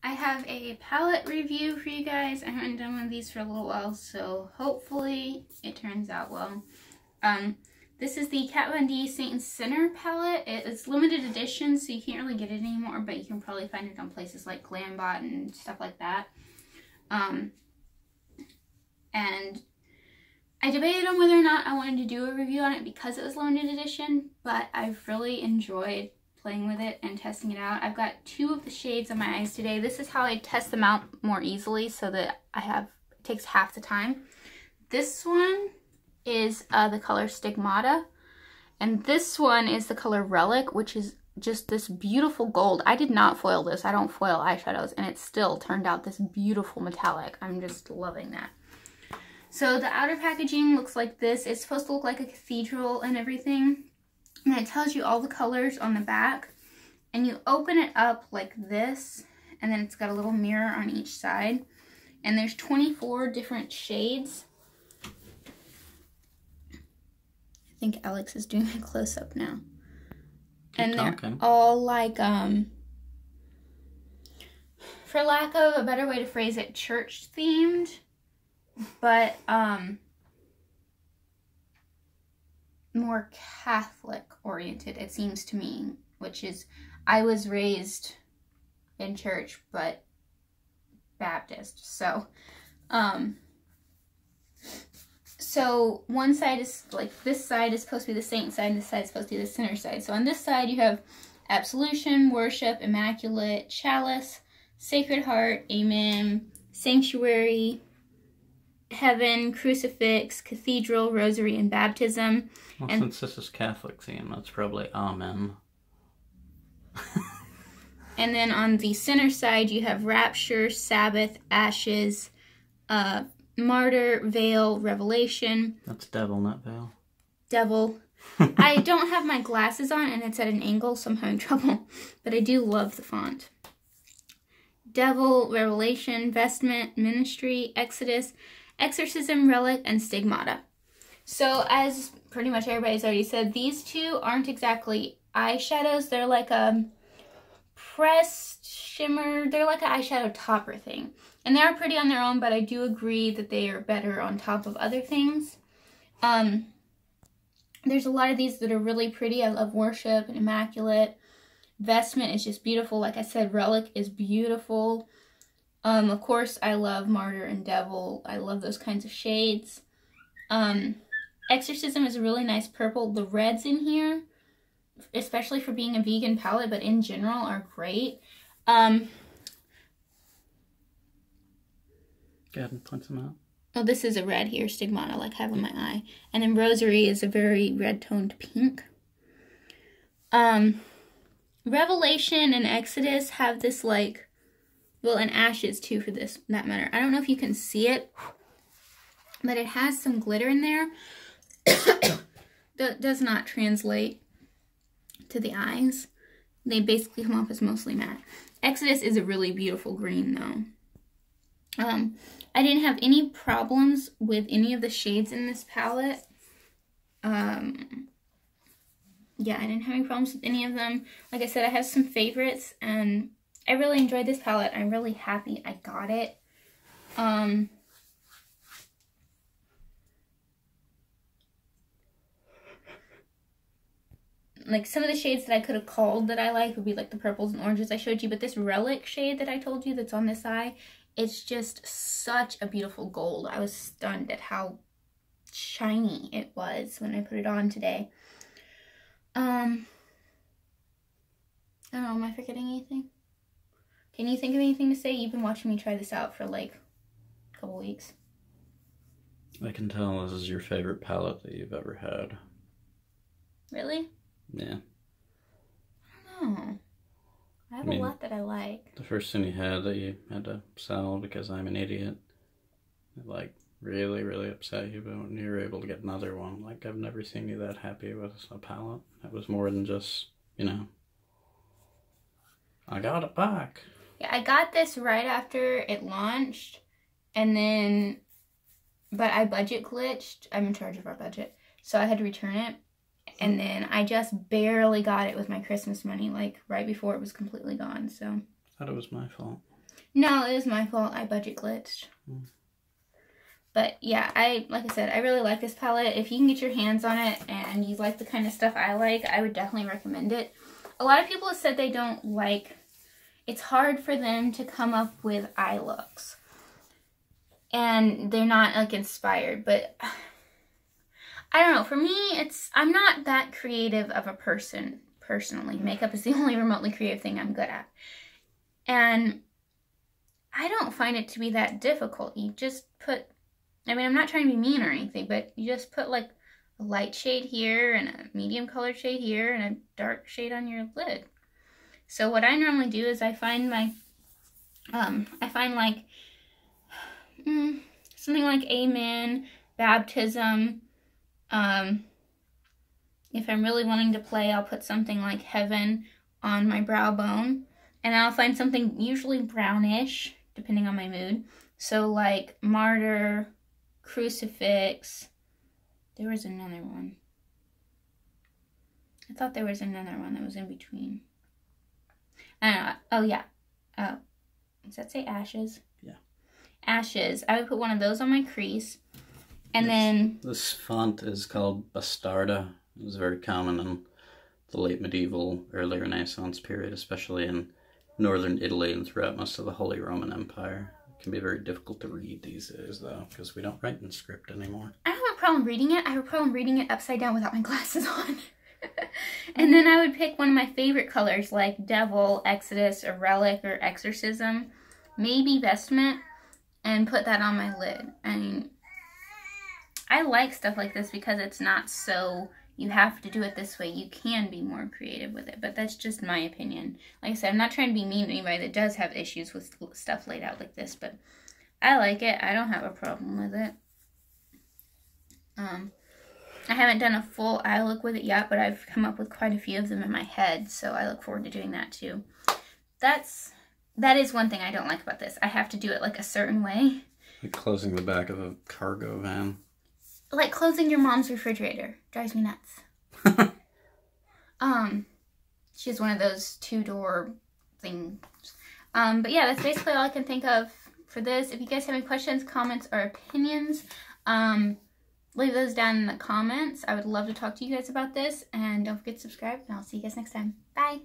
I have a palette review for you guys. I haven't done one of these for a little while, so hopefully it turns out well. This is the Kat Von D Saint Sinner palette. It's limited edition, so you can't really get it anymore, but you can probably find it on places like Glambot and stuff like that. And I debated on whether or not I wanted to do a review on it because it was limited edition, but I've really enjoyed playing with it and testing it out. I've got 2 of the shades on my eyes today. This is how I test them out more easily so that it takes half the time. This one is the color Stigmata, and this one is the color Relic, which is just this beautiful gold. I did not foil this. I don't foil eyeshadows, and it still turned out this beautiful metallic. I'm just loving that. So the outer packaging looks like this. It's supposed to look like a cathedral and everything. And it tells you all the colors on the back. And you open it up like this, and then it's got a little mirror on each side. And there's 24 different shades. I think Alex is doing a close-up now. And they're all like, for lack of a better way to phrase it, church themed, but more Catholic oriented, it seems to me, which is, I was raised in church, but Baptist, so so one side is like, this side is supposed to be the saint side, and this side is supposed to be the sinner side. So on this side you have absolution, worship, immaculate, chalice, sacred heart, amen, sanctuary, heaven, crucifix, cathedral, rosary, and baptism. Well, and since this is Catholic theme, that's probably amen. And then on the sinner side you have rapture, Sabbath, ashes, martyr, veil, revelation. That's devil, not veil. Devil. I don't have my glasses on and it's at an angle, so I'm having trouble. But I do love the font. Devil, revelation, vestment, ministry, exodus, exorcism, relic, and stigmata. So as pretty much everybody's already said, these 2 aren't exactly eyeshadows. They're like a pressed shimmer. They're like an eyeshadow topper thing. And they are pretty on their own, but I do agree that they are better on top of other things. There's a lot of these that are really pretty. I love worship and immaculate. Vestment is just beautiful. Like I said, relic is beautiful. Of course, I love martyr and devil. I love those kinds of shades. Exorcism is a really nice purple. The reds in here, especially for being a vegan palette, but in general, are great. Go ahead and point them out. Oh, this is a red here, Stigmata, like I have on my eye. And then Rosary is a very red-toned pink. Revelation and Exodus have this like, well, and Ashes too for this, that matter. I don't know if you can see it, but it has some glitter in there that does not translate to the eyes. They basically come off as mostly matte. Exodus is a really beautiful green though. I didn't have any problems with any of the shades in this palette. Yeah, I didn't have any problems with any of them. Like I said, I have some favorites, and I really enjoyed this palette. I'm really happy I got it. Like, some of the shades that I could have called that I like would be like the purples and oranges I showed you, but this Relic shade that I told you that's on this eye, it's just such a beautiful gold. I was stunned at how shiny it was when I put it on today. I don't know, am I forgetting anything? Can you think of anything to say? You've been watching me try this out for like a couple weeks. I can tell this is your favorite palette that you've ever had. Really? Yeah. I don't know. I have a lot that I like. The first thing you had that you had to sell because I'm an idiot. It like really, really upset you, but when you were able to get another one, like I've never seen you that happy with a palette. It was more than just, you know, I got it back. Yeah, I got this right after it launched, and then, but I budget glitched. I'm in charge of our budget, so I had to return it. And then I just barely got it with my Christmas money, like right before it was completely gone, so. I thought it was my fault. No, it was my fault. I budget glitched. But yeah, like I said, I really like this palette. If you can get your hands on it and you like the kind of stuff I like, I would definitely recommend it. A lot of people have said they don't like, it's hard for them to come up with eye looks. And they're not like inspired, but I don't know. For me, I'm not that creative of a person personally. Makeup is the only remotely creative thing I'm good at. And I don't find it to be that difficult. You just put, I mean, I'm not trying to be mean or anything, but you just put like a light shade here and a medium colored shade here and a dark shade on your lid. So what I normally do is I find my, like something like Amen, Baptism. If I'm really wanting to play, I'll put something like Heaven on my brow bone. And I'll find something usually brownish, depending on my mood. So like Martyr, Crucifix. There was another one. I thought there was another one that was in between. I don't know. Oh, yeah. Oh, does that say Ashes? Yeah. Ashes. I would put one of those on my crease. And then... This font is called Bastarda. It was very common in the late medieval, early Renaissance period, especially in northern Italy and throughout most of the Holy Roman Empire. It can be very difficult to read these days, though, because we don't write in script anymore. I don't have a problem reading it. I have a problem reading it upside down without my glasses on. And then I would pick one of my favorite colors, like Devil, Exodus, or Relic, or Exorcism, maybe Vestment, and put that on my lid. I mean, I like stuff like this because it's not so, you have to do it this way. You can be more creative with it, but that's just my opinion. Like I said, I'm not trying to be mean to anybody that does have issues with stuff laid out like this, but I like it. I don't have a problem with it. I haven't done a full eye look with it yet, but I've come up with quite a few of them in my head, so I look forward to doing that too. That is one thing I don't like about this. I have to do it like a certain way. Like closing the back of a cargo van. Like closing your mom's refrigerator. Drives me nuts. She has one of those 2-door things. But yeah, that's basically all I can think of for this. If you guys have any questions, comments, or opinions, leave those down in the comments. I would love to talk to you guys about this. And don't forget to subscribe, and I'll see you guys next time. Bye!